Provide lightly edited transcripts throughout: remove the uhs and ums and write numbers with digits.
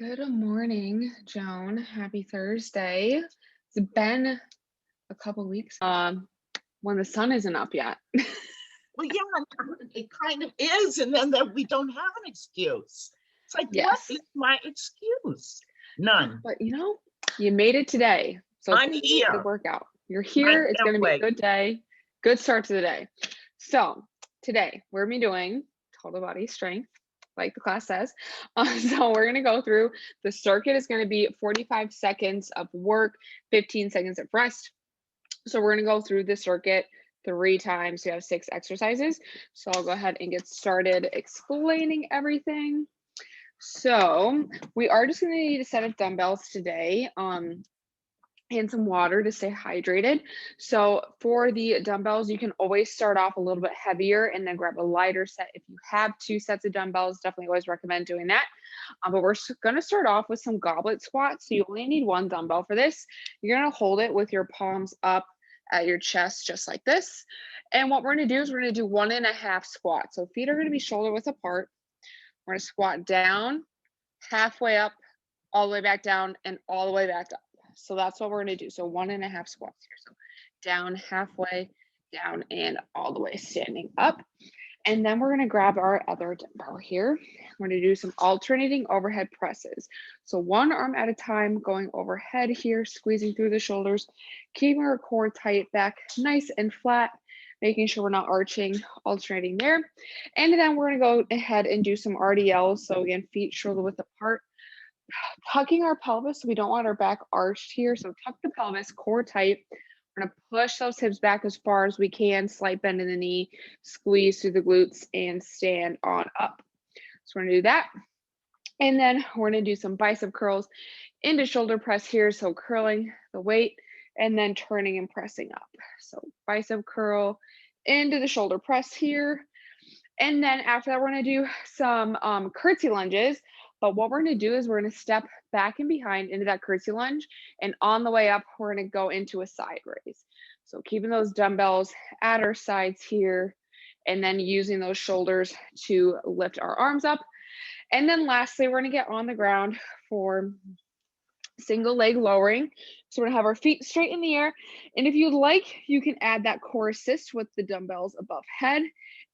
Good morning, Joan. Happy Thursday. It's been a couple weeks when the sun isn't up yet. Well, yeah, it kind of is, and then we don't have an excuse. It's like, what Yes. is my excuse? None. But you made it today. So I'm today is the here. workout. You're I here. It's can't going to be a wait. good day. Good start to the day. So today we're going to be doing total body strength, like the class says. So we're going to go through the circuit. Is going to be 45 seconds of work, 15 seconds of rest. So we're going to go through the circuit 3 times. You have 6 exercises. So I'll go ahead and get started explaining everything. So we are just going to need a set of dumbbells today and some water to stay hydrated. So for the dumbbells, you can always start off a little bit heavier and then grab a lighter set. If you have 2 sets of dumbbells, definitely always recommend doing that. But we're going to start off with some goblet squats. So you only need 1 dumbbell for this. You're going to hold it with your palms up at your chest, just like this. And what we're going to do is we're going to do 1.5 squats. So feet are going to be shoulder width apart. We're going to squat down, halfway up, all the way back down, and all the way back up. So that's what we're going to do. So 1.5 squats here. So down, halfway, down, and all the way standing up. And then we're going to grab our other dumbbell here. We're going to do some alternating overhead presses. So 1 arm at a time, going overhead here, squeezing through the shoulders, keeping our core tight back, nice and flat, making sure we're not arching, alternating there. And then we're going to go ahead and do some RDLs. So again, feet shoulder width apart, tucking our pelvis. So we don't want our back arched here. So tuck the pelvis, core tight. We're gonna push those hips back as far as we can, slight bend in the knee, squeeze through the glutes, and stand on up. So we're gonna do that. And then we're gonna do some bicep curls into shoulder press here. So curling the weight and then turning and pressing up. So bicep curl into the shoulder press here. And then after that, we're gonna do some curtsy lunges. But what we're gonna do is we're gonna step back and behind into that curtsy lunge. And on the way up, we're gonna go into a side raise. So keeping those dumbbells at our sides here, and then using those shoulders to lift our arms up. And then lastly, we're gonna get on the ground for single leg lowering. So we're gonna have our feet straight in the air. And if you'd like, you can add that core assist with the dumbbells above head.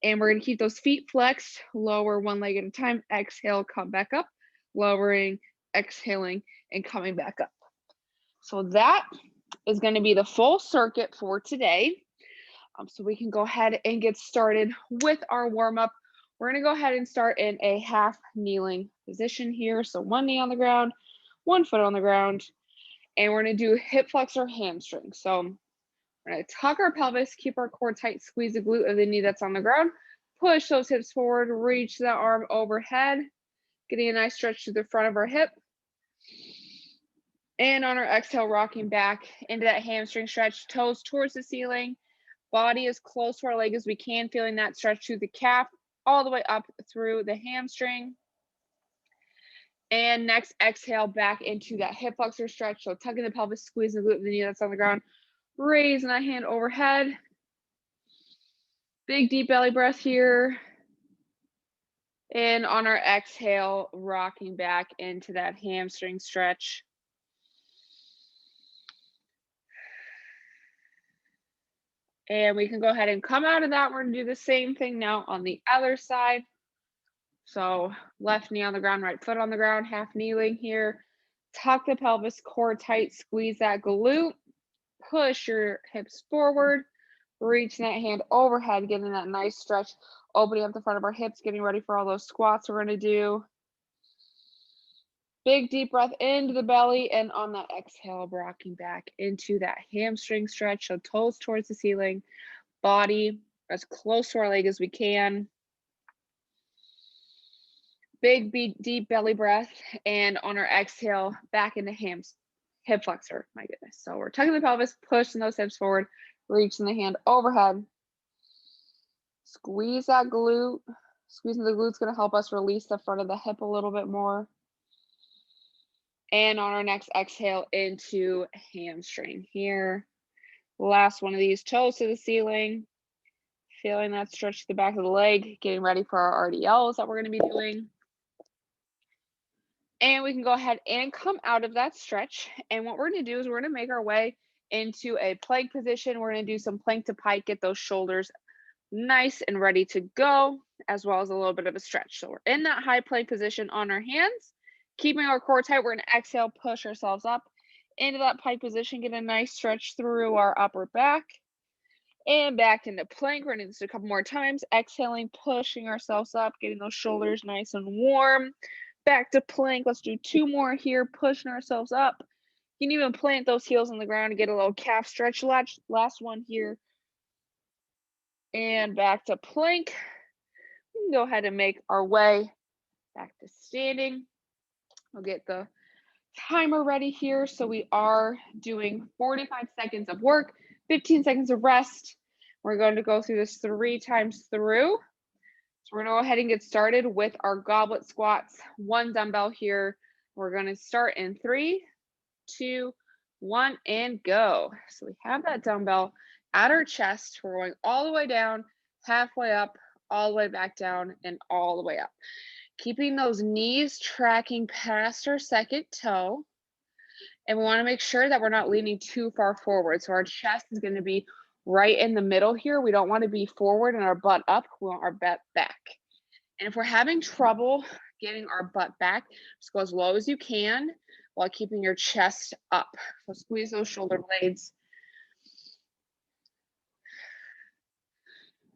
And we're gonna keep those feet flexed, lower 1 leg at a time, exhale, come back up, lowering, exhaling, and coming back up. So that is gonna be the full circuit for today. So we can go ahead and get started with our warm up. We're gonna go ahead and start in a half kneeling position here. So 1 knee on the ground, 1 foot on the ground, and we're gonna do hip flexor hamstring. So we're gonna tuck our pelvis, keep our core tight, squeeze the glute of the knee that's on the ground, push those hips forward, reach that arm overhead, getting a nice stretch to the front of our hip. And on our exhale, rocking back into that hamstring stretch, toes towards the ceiling, body as close to our leg as we can, feeling that stretch through the calf, all the way up through the hamstring. And next, exhale back into that hip flexor stretch. So tucking the pelvis, squeezing the glute of the knee that's on the ground, raising that hand overhead. Big deep belly breath here. And on our exhale, rocking back into that hamstring stretch. And we can go ahead and come out of that. We're gonna do the same thing now on the other side. So left knee on the ground, right foot on the ground, half kneeling here. Tuck the pelvis, core tight, squeeze that glute. Push your hips forward, reaching that hand overhead, getting that nice stretch, opening up the front of our hips, getting ready for all those squats we're gonna do. Big deep breath into the belly, and on that exhale, rocking back into that hamstring stretch. So toes towards the ceiling, body as close to our leg as we can. Big deep belly breath, and on our exhale, back into hip flexor. My goodness. So we're tucking the pelvis, pushing those hips forward, reaching the hand overhead. Squeeze that glute. Squeezing the glute is going to help us release the front of the hip a little bit more. And on our next exhale, into hamstring here. Last one of these, toes to the ceiling. Feeling that stretch to the back of the leg, getting ready for our RDLs that we're going to be doing. And we can go ahead and come out of that stretch. And what we're going to do is we're going to make our way into a plank position. We're going to do some plank to pike, get those shoulders nice and ready to go, as well as a little bit of a stretch. So we're in that high plank position on our hands, keeping our core tight. We're going to exhale, push ourselves up into that pike position, get a nice stretch through our upper back. And back into plank. We're going to do this a couple more times. Exhaling, pushing ourselves up, getting those shoulders nice and warm. Back to plank. Let's do 2 more here, pushing ourselves up. You can even plant those heels on the ground and get a little calf stretch. Last one here. And back to plank. We can go ahead and make our way back to standing. We'll get the timer ready here. So we are doing 45 seconds of work, 15 seconds of rest. We're going to go through this 3 times through. So we're going to go ahead and get started with our goblet squats. 1 dumbbell here. We're going to start in 3, 2, 1, and go. So we have that dumbbell at our chest. We're going all the way down, halfway up, all the way back down, and all the way up. Keeping those knees tracking past our second toe. And we want to make sure that we're not leaning too far forward. So our chest is going to be right in the middle here. We don't want to be forward and our butt up. We want our butt back. And if we're having trouble getting our butt back, just go as low as you can while keeping your chest up. So squeeze those shoulder blades.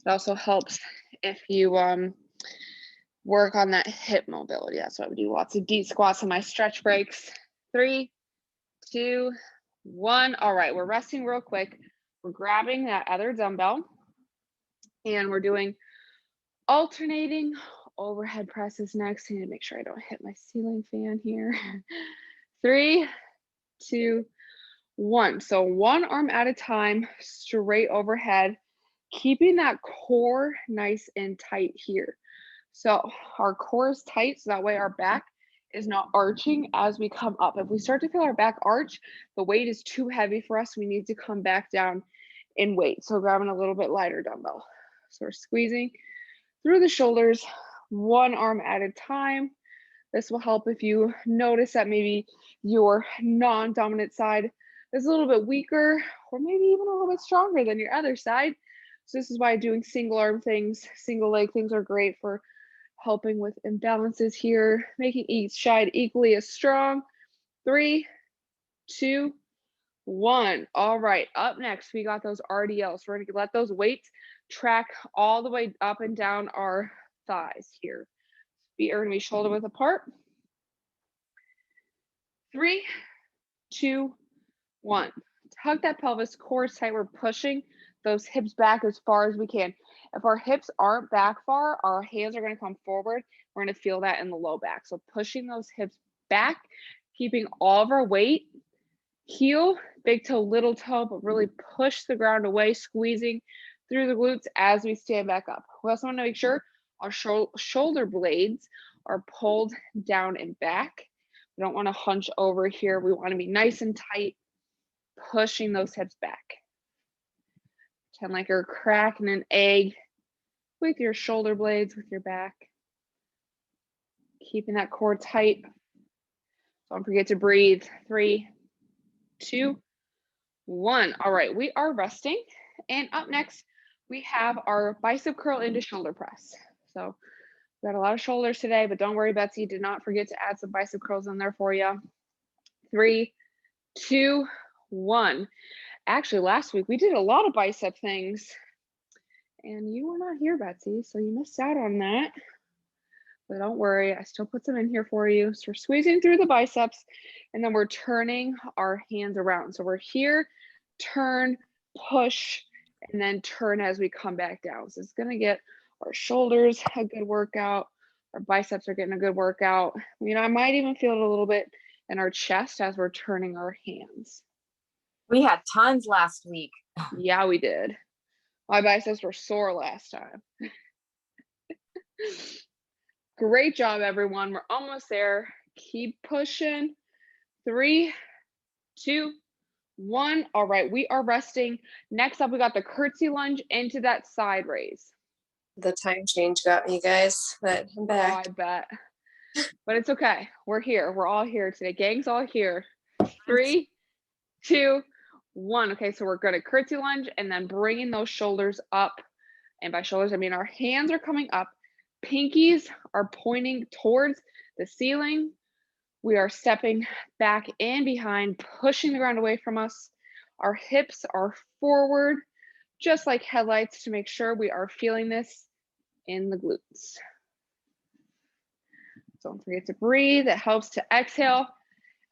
It also helps if you work on that hip mobility. That's why we do lots of deep squats in my stretch breaks. 3, 2, 1. All right, we're resting real quick. We're grabbing that other dumbbell and we're doing alternating overhead presses next. I need to make sure I don't hit my ceiling fan here. 3, 2, 1. So 1 arm at a time, straight overhead, keeping that core nice and tight here. So our core is tight, so that way our back is not arching as we come up. If we start to feel our back arch, the weight is too heavy for us. We need to come back down in weight. So grabbing a little bit lighter dumbbell. So we're squeezing through the shoulders, 1 arm at a time. This will help if you notice that maybe your non-dominant side is a little bit weaker or maybe even a little bit stronger than your other side. So this is why doing single arm things, single leg things are great for helping with imbalances here, making each side equally as strong. 3, 2, 1. All right, up next, we got those RDLs. We're going to let those weights track all the way up and down our thighs here. Feet are going to be shoulder width apart. 3, 2, 1. Tug that pelvis, core tight. We're pushing those hips back as far as we can. If our hips aren't back far, our hands are going to come forward. We're going to feel that in the low back. So pushing those hips back, keeping all of our weight, heel, big toe, little toe, but really push the ground away, squeezing through the glutes as we stand back up. We also want to make sure our shoulder blades are pulled down and back. We don't want to hunch over here. We want to be nice and tight, pushing those hips back. Pretend like you're cracking an egg with your shoulder blades, with your back. Keeping that core tight. Don't forget to breathe. 3, 2, 1. All right, we are resting. And up next, we have our bicep curl into shoulder press. So we got a lot of shoulders today, but don't worry, Betsy, did not forget to add some bicep curls in there for you. 3, 2, 1. Actually, last week we did a lot of bicep things and you were not here, Betsy, so you missed out on that. But don't worry, I still put some in here for you. So we're squeezing through the biceps and then we're turning our hands around. So we're here, turn, push, and then turn as we come back down. So it's gonna get our shoulders a good workout. Our biceps are getting a good workout. You know, I might even feel it a little bit in our chest as we're turning our hands. We had tons last week. Yeah, we did. My biceps were sore last time. Great job, everyone. We're almost there. Keep pushing. 3, 2, 1. All right, we are resting. Next up, we got the curtsy lunge into that side raise. The time change got me, guys, but I'm back. Oh, I bet. but it's okay. We're here. We're all here today. Gang's all here. 3, 2, 1. Okay, so we're going to curtsy lunge and then bringing those shoulders up. And by shoulders, I mean our hands are coming up. Pinkies are pointing towards the ceiling. We are stepping back and behind, pushing the ground away from us. Our hips are forward, just like headlights, to make sure we are feeling this in the glutes. Don't forget to breathe. It helps to exhale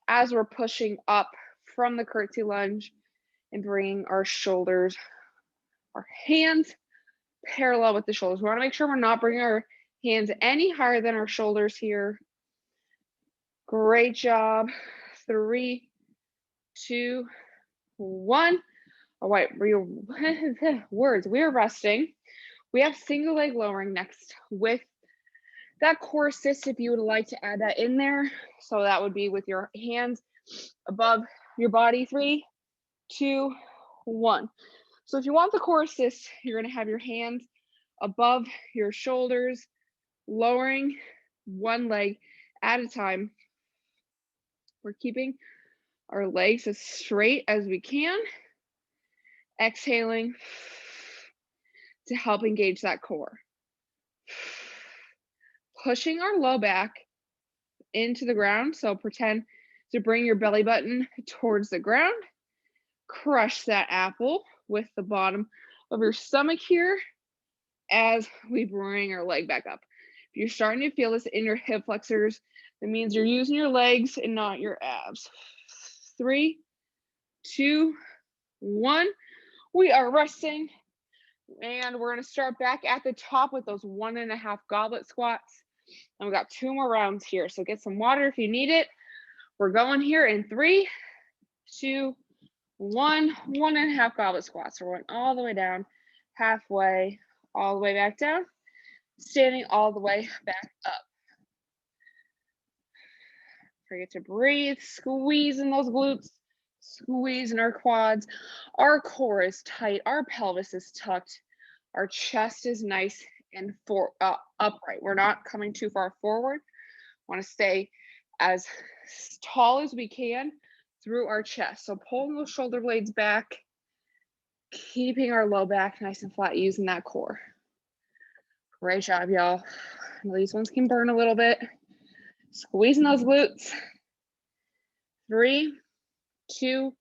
as we're pushing up from the curtsy lunge and bringing our shoulders, our hands parallel with the shoulders. We want to make sure we're not bringing our hands any higher than our shoulders here. Great job. 3, 2, 1. All right, words. We are resting. We have single leg lowering next with that core assist if you would like to add that in there. So that would be with your hands above your body. 3, 2, 1. So if you want the core assist, you're going to have your hands above your shoulders, lowering one leg at a time. We're keeping our legs as straight as we can. Exhaling to help engage that core. Pushing our low back into the ground. So pretend to bring your belly button towards the ground. Crush that apple with the bottom of your stomach here as we bring our leg back up. If you're starting to feel this in your hip flexors, that means you're using your legs and not your abs. 3, 2, 1. We are resting. And we're going to start back at the top with those 1.5 goblet squats. And we got 2 more rounds here. So get some water if you need it. We're going here in 3, 2, 1. 1.5 goblet squats. So we're going all the way down, halfway, all the way back down, standing all the way back up. Forget to breathe, squeezing those glutes, squeezing our quads. Our core is tight, our pelvis is tucked, our chest is nice and upright. We're not coming too far forward. Want to stay as tall as we can through our chest. So pulling those shoulder blades back, keeping our low back nice and flat, using that core. Great job, y'all. These ones can burn a little bit. Squeezing those glutes. 3, 2,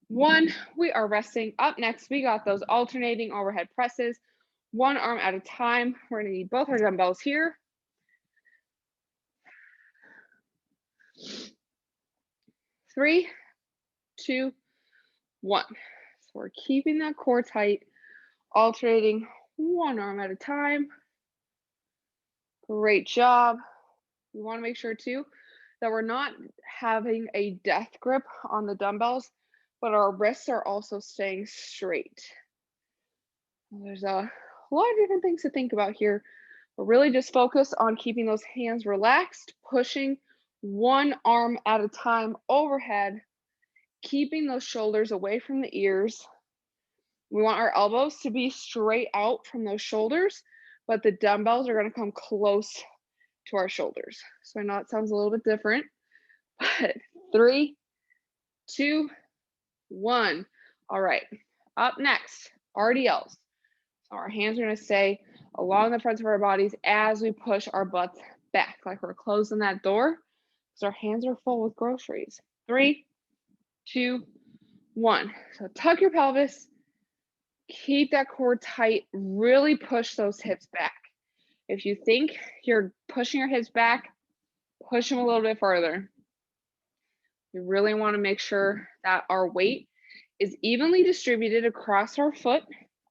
1. We are resting. Up next, we got those alternating overhead presses, one arm at a time. We're going to need both our dumbbells here. 3, 2, 1. So we're keeping that core tight, alternating one arm at a time. Great job. We want to make sure too that we're not having a death grip on the dumbbells, but our wrists are also staying straight. There's a lot of different things to think about here, but really just focus on keeping those hands relaxed, pushing one arm at a time overhead, keeping those shoulders away from the ears. We want our elbows to be straight out from those shoulders, but the dumbbells are going to come close to our shoulders. So I know it sounds a little bit different, but 3, 2, 1. All right, up next, Rdls. So our hands are going to stay along the fronts of our bodies as we push our butts back, like we're closing that door, because our hands are full with groceries. 3, 2, 1. So tuck your pelvis, keep that core tight, really push those hips back. If you think you're pushing your hips back, push them a little bit further. We really want to make sure that our weight is evenly distributed across our foot.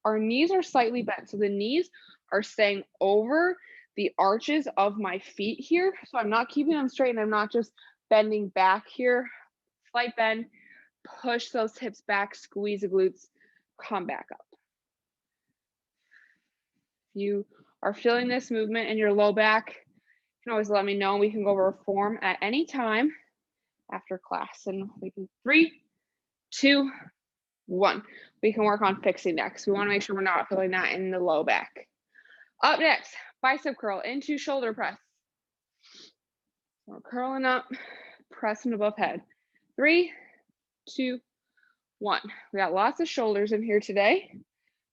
Our knees are slightly bent, so the knees are staying over the arches of my feet here. So I'm not keeping them straight and I'm not just bending back here. Slight bend, push those hips back, squeeze the glutes, come back up. If you are feeling this movement in your low back, you can always let me know. We can go over a form at any time after class, and we can 3, 2, 1. We can work on fixing next. We want to make sure we're not feeling that in the low back. Up next, bicep curl into shoulder press. We're curling up, pressing above head. 3, 2, 1. We got lots of shoulders in here today.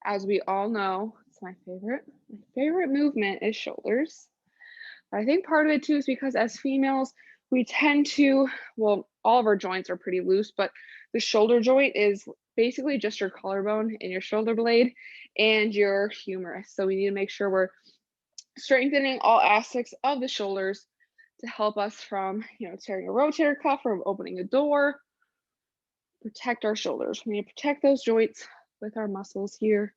As we all know, it's my favorite. My favorite movement is shoulders. I think part of it too is because as females, we tend to, well, all of our joints are pretty loose, but the shoulder joint is basically just your collarbone and your shoulder blade and your humerus. So we need to make sure we're strengthening all aspects of the shoulders to help us from, tearing a rotator cuff or opening a door. Protect our shoulders. We need to protect those joints with our muscles here.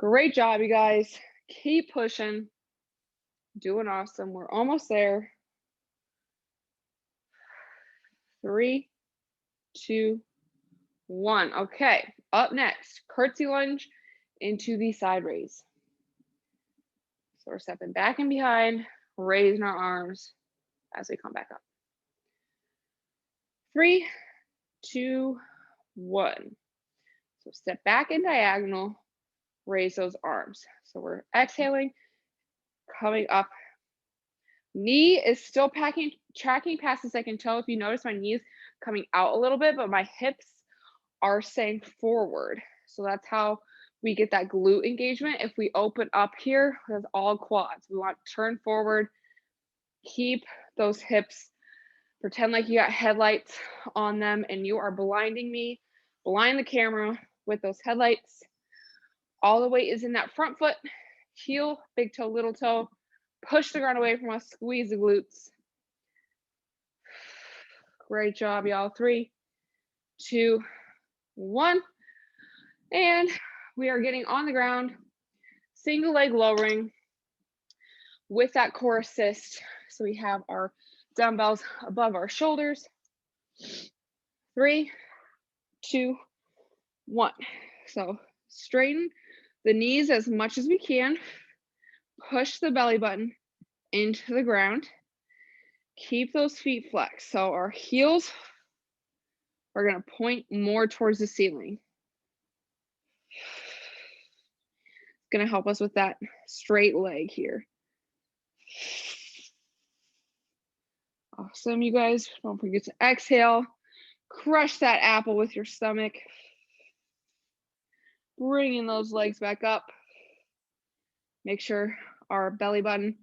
Great job, you guys. Keep pushing. Doing awesome. We're almost there. 3, 2, 1. Okay, up next, curtsy lunge into the side raise. So we're stepping back and behind, raising our arms as we come back up. 3, 2, 1. So step back in diagonal, raise those arms. So we're exhaling, coming up. Knee is still tracking past the second toe. If you notice, my knee is coming out a little bit, but my hips are staying forward. So that's how we get that glute engagement. If we open up here, that's all quads. We want to turn forward, keep those hips, pretend like you got headlights on them and you are blinding me, blind the camera with those headlights. All the weight is in that front foot, heel, big toe, little toe. Push the ground away from us, squeeze the glutes. Great job, y'all. 3, 2, 1. And we are getting on the ground, single leg lowering with that core assist. So we have our dumbbells above our shoulders. 3, 2, 1. So straighten the knees as much as we can. Push the belly button into the ground. Keep those feet flexed. So our heels are going to point more towards the ceiling. It's going to help us with that straight leg here. Awesome, you guys. Don't forget to exhale. Crush that apple with your stomach. Bringing those legs back up. Make sure our belly button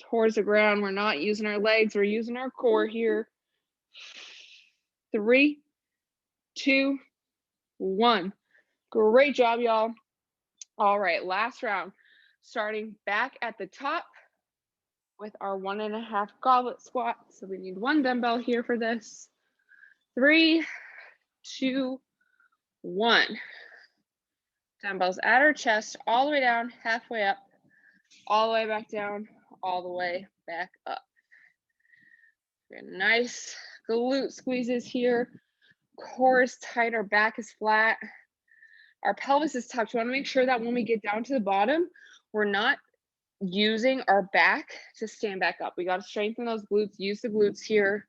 towards the ground. We're not using our legs. We're using our core here. 3, 2, 1. Great job, y'all. All right, last round. Starting back at the top with our 1.5 goblet squat. So we need 1 dumbbell here for this. 3, 2, 1. Dumbbells at our chest, all the way down, halfway up, all the way back down, all the way back up. Nice glute squeezes here. Core is tight, our back is flat. Our pelvis is tucked. We want to make sure that when we get down to the bottom, we're not using our back to stand back up. We got to strengthen those glutes, use the glutes here.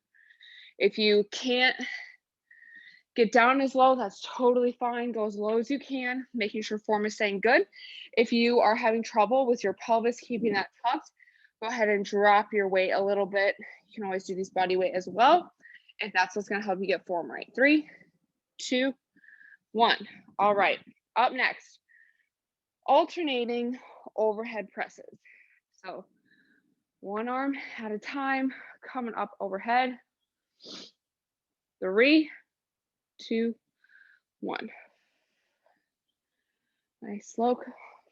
If you can't get down as low, that's totally fine. Go as low as you can, making sure form is staying good. If you are having trouble with your pelvis keeping that tucked, go ahead and drop your weight a little bit. You can always do these body weight as well, if that's what's going to help you get form right. 3, 2, 1. All right, up next, alternating overhead presses. So 1 arm at a time, coming up overhead. 3, 2, 1. Nice, slow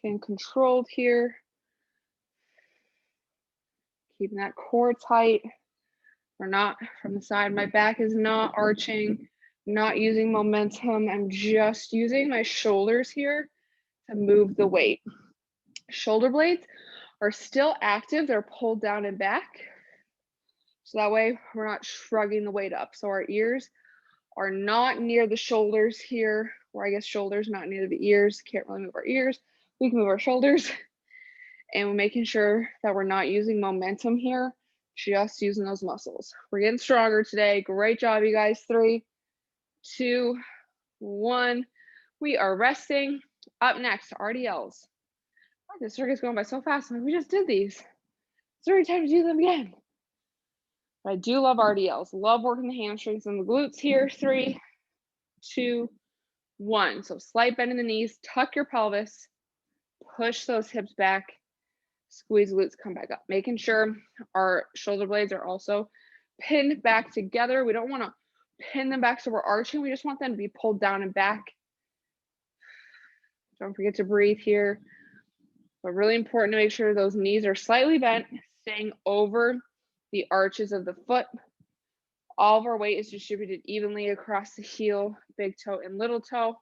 and controlled here. Keeping that core tight. We're not from the side. My back is not arching, not using momentum. I'm just using my shoulders here to move the weight. Shoulder blades are still active. They're pulled down and back. So that way we're not shrugging the weight up. So our ears are not near the shoulders here, or I guess shoulders not near the ears. Can't really move our ears. We can move our shoulders. And we're making sure that we're not using momentum here, just using those muscles. We're getting stronger today. Great job, you guys. 3, 2, 1. We are resting. Up next, RDLs. This circuit's going by so fast. We just did these. Is there any time to do them again? But I do love RDLs. Love working the hamstrings and the glutes here. 3, 2, 1. So slight bend in the knees, tuck your pelvis, push those hips back, squeeze glutes, come back up. Making sure our shoulder blades are also pinned back together. We don't want to pin them back so we're arching. We just want them to be pulled down and back. Don't forget to breathe here. But really important to make sure those knees are slightly bent, staying over the arches of the foot. All of our weight is distributed evenly across the heel, big toe, and little toe.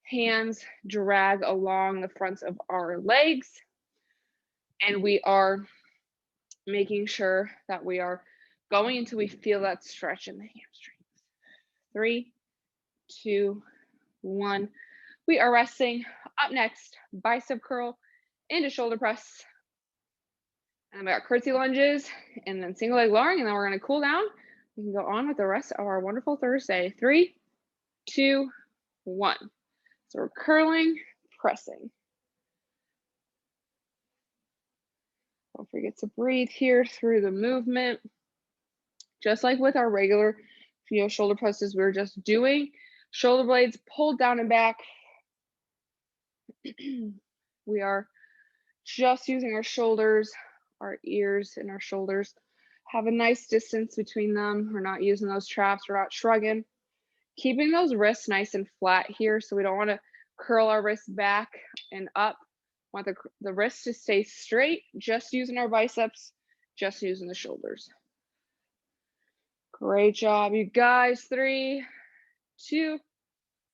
Hands drag along the fronts of our legs. And we are making sure that we are going until we feel that stretch in the hamstrings. 3, 2, 1. We are resting. Up next, bicep curl into shoulder press. And we got curtsy lunges and then single leg lowering, and then we're going to cool down. We can go on with the rest of our wonderful Thursday. 3, 2, 1. So we're curling, pressing. Don't forget to breathe here through the movement. Just like with our regular shoulder presses, we're just doing. Shoulder blades pulled down and back. We are just using our shoulders, our ears, and our shoulders. Have a nice distance between them. We're not using those traps. We're not shrugging. Keeping those wrists nice and flat here, so we don't want to curl our wrists back and up. Want the wrists to stay straight, just using our biceps, just using the shoulders. Great job, you guys. 3, 2,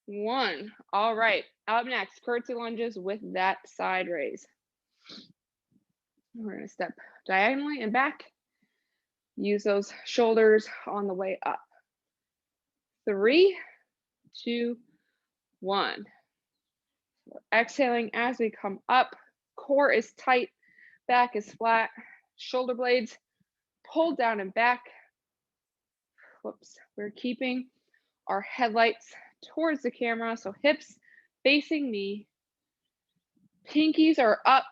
1. All right, up next, curtsy lunges with that side raise. We're going to step diagonally and back. Use those shoulders on the way up. 3, 2, 1. We're exhaling as we come up. Core is tight, back is flat. Shoulder blades pulled down and back. Whoops. We're keeping our headlights towards the camera, so hips facing me. Pinkies are up.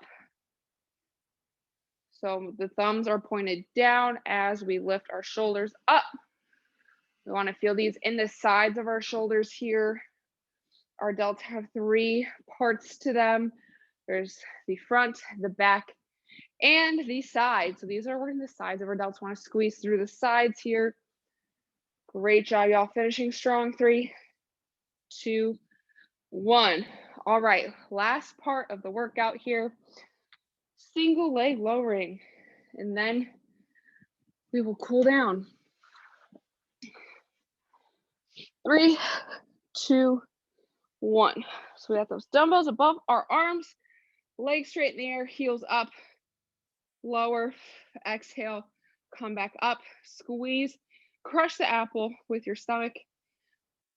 So the thumbs are pointed down as we lift our shoulders up. We want to feel these in the sides of our shoulders here. Our delts have 3 parts to them. There's the front, the back, and the sides. So these are working the sides of our delts. Want to squeeze through the sides here. Great job, y'all. Finishing strong. 3, 2, 1. All right, last part of the workout here. Single leg lowering, and then we will cool down. 3, 2, 1. So we have those dumbbells above our arms, legs straight in the air, heels up, lower, exhale, come back up, squeeze, crush the apple with your stomach,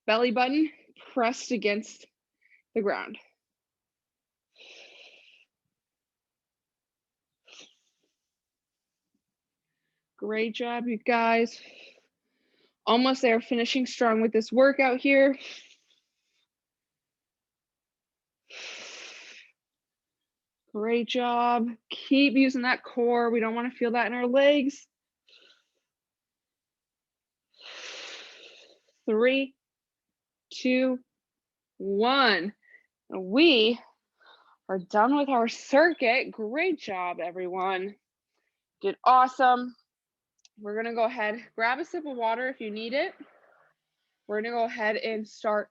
belly button pressed against the ground. Great job, you guys. Almost there, finishing strong with this workout here. Great job. Keep using that core. We don't want to feel that in our legs. 3, 2, 1. We are done with our circuit. Great job, everyone. Did awesome. We're going to go ahead, grab a sip of water if you need it. We're going to go ahead and start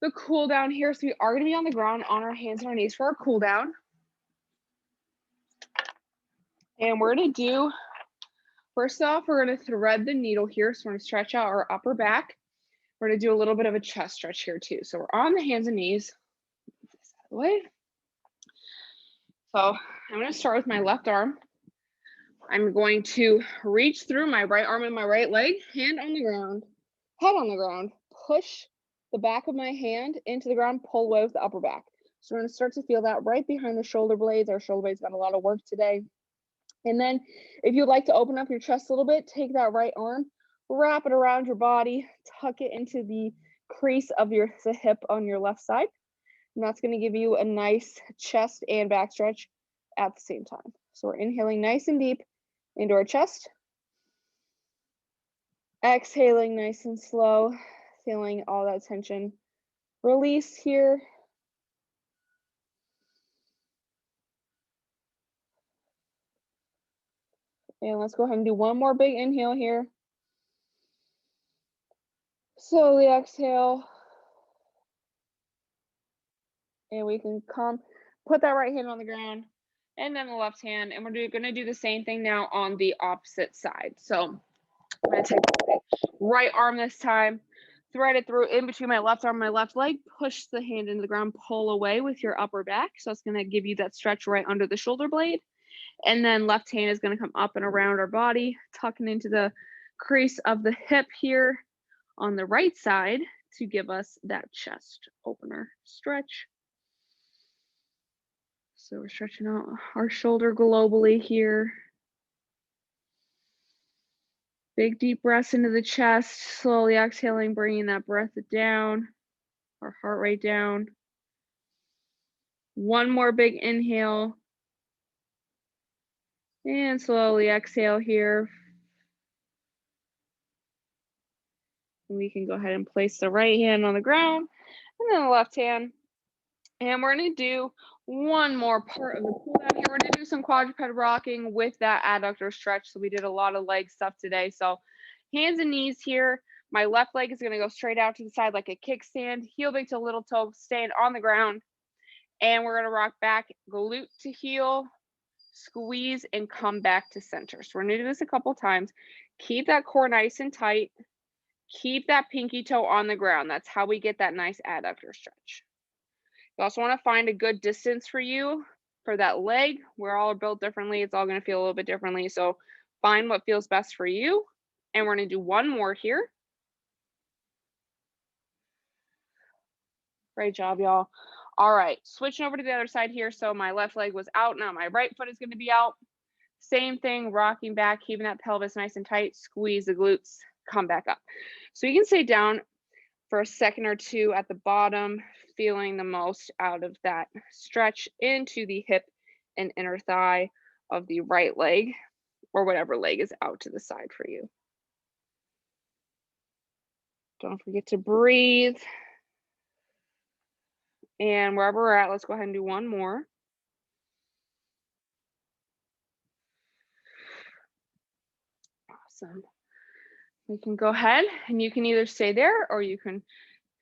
the cool down here. So we are going to be on the ground on our hands and our knees for our cool down. And we're going to do, first off, we're going to thread the needle here. So we're going to stretch out our upper back. We're going to do a little bit of a chest stretch here too. So we're on the hands and knees. This out of the way. So I'm going to start with my left arm. I'm going to reach through my right arm and my right leg, hand on the ground, head on the ground, push the back of my hand into the ground, pull away with the upper back. So we're going to start to feel that right behind the shoulder blades. Our shoulder blades got a lot of work today. And then if you'd like to open up your chest a little bit, take that right arm, wrap it around your body, tuck it into the crease of the hip on your left side. And that's going to give you a nice chest and back stretch at the same time. So we're inhaling nice and deep into our chest. Exhaling nice and slow, feeling all that tension release here. And let's go ahead and do one more big inhale here. Slowly exhale. And we can put that right hand on the ground and then the left hand. And we're gonna do the same thing now on the opposite side. So I'm gonna take the right arm this time, thread it through in between my left arm and my left leg, push the hand into the ground, pull away with your upper back. So it's gonna give you that stretch right under the shoulder blade. And then left hand is gonna come up and around our body, tucking into the crease of the hip here on the right side to give us that chest opener stretch. So we're stretching out our shoulder globally here. Big deep breaths into the chest, slowly exhaling, bringing that breath down, our heart rate down. One more big inhale. And slowly exhale here. And we can go ahead and place the right hand on the ground and then the left hand. And we're gonna do one more part of the cool down here. We're gonna do some quadruped rocking with that adductor stretch. So we did a lot of leg stuff today. So hands and knees here. My left leg is gonna go straight out to the side like a kickstand, heel big to little toe, staying on the ground. And we're gonna rock back, glute to heel, squeeze, and come back to center. So we're gonna do this a couple times. Keep that core nice and tight. Keep that pinky toe on the ground. That's how we get that nice adductor stretch. You also want to find a good distance for you for that leg. We're all built differently. It's all going to feel a little bit differently. So find what feels best for you. And we're going to do one more here. Great job, y'all. All right, switching over to the other side here. So my left leg was out. Now my right foot is going to be out. Same thing, rocking back, keeping that pelvis nice and tight. Squeeze the glutes, come back up. So you can stay down for a second or two at the bottom, feeling the most out of that stretch into the hip and inner thigh of the right leg, or whatever leg is out to the side for you. Don't forget to breathe. And wherever we're at, let's go ahead and do one more. Awesome. We can go ahead and you can either stay there or you can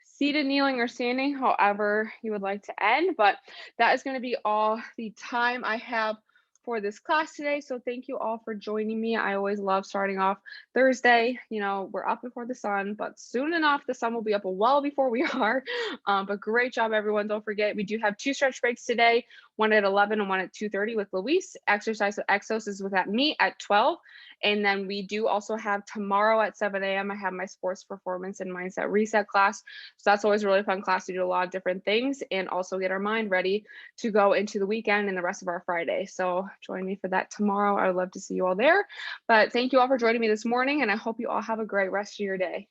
seated, kneeling, or standing, however you would like to end. But that is going to be all the time I have for this class today. So thank you all for joining me. I always love starting off Thursday. You know, we're up before the sun, but soon enough, the sun will be up well before we are. But great job, everyone. Don't forget, we do have 2 stretch breaks today, one at 11 and one at 2:30 with Luis. Exercise with Exos is with me at 12. And then we do also have tomorrow at 7 a.m. I have my sports performance and mindset reset class. So that's always a really fun class to do a lot of different things and also get our mind ready to go into the weekend and the rest of our Friday. So join me for that tomorrow. I would love to see you all there. But thank you all for joining me this morning, and I hope you all have a great rest of your day.